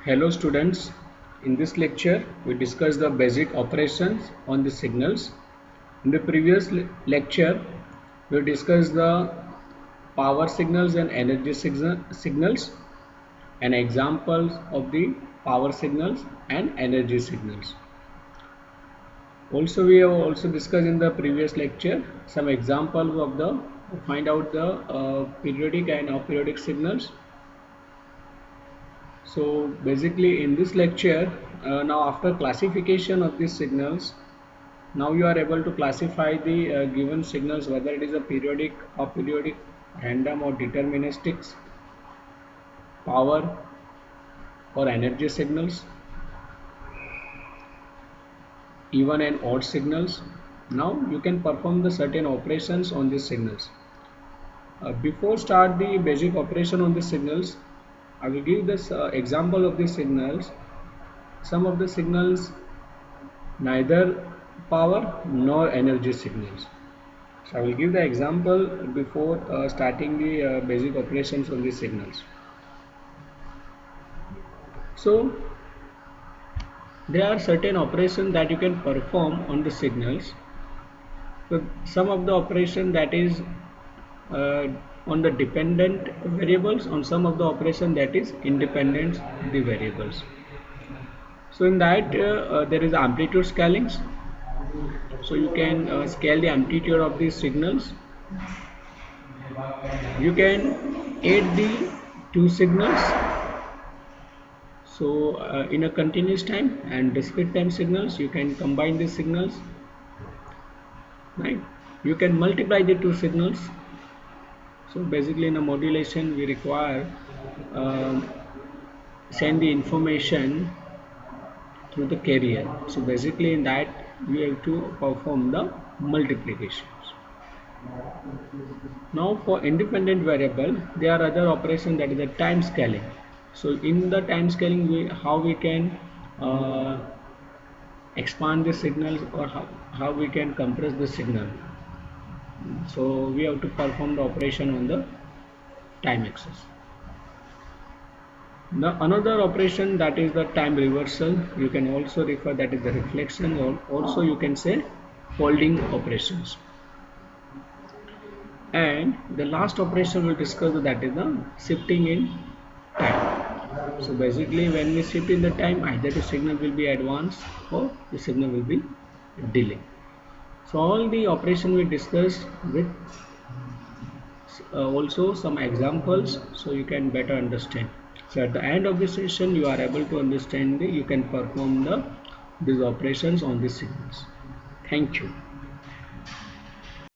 Hello students, in this lecture we discuss the basic operations on the signals. In the previous lecture we discussed the power signals and energy signals and examples of the power signals and energy signals. Also we have also discussed in the previous lecture some examples of the find out the periodic and aperiodic signals. So basically in this lecture, now after classification of these signals, now you are able to classify the given signals whether it is a periodic, aperiodic, random or deterministic, power or energy signals, even and odd signals. Now you can perform the certain operations on these signals. Before start the basic operation on the signals, I will give this example of the signals. Some of the signals neither power nor energy signals. So I will give the example before starting the basic operations on these signals. So there are certain operations that you can perform on the signals. So some of the operation that is on the dependent variables, on some of the operation that is independent the variables. So in that there is amplitude scalings. So you can scale the amplitude of these signals. You can add the two signals, so in a continuous time and discrete time signals you can combine these signals, right? You can multiply the two signals. So basically in a modulation we require send the information through the carrier. So basically in that we have to perform the multiplications. Now for independent variable there are other operations, that is the time scaling. So in the time scaling how we can expand the signals, or how we can compress the signal. So we have to perform the operation on the time axis. Another operation, that is the time reversal. You can also refer that is the reflection, or also you can say folding operations. And the last operation we'll discuss, that is the shifting in time. So basically when we shift in the time, either the signal will be advanced or the signal will be delayed. So all the operation we discussed with also some examples, so you can better understand. So at the end of the session you are able to understand you can perform these operations on these signals. Thank you.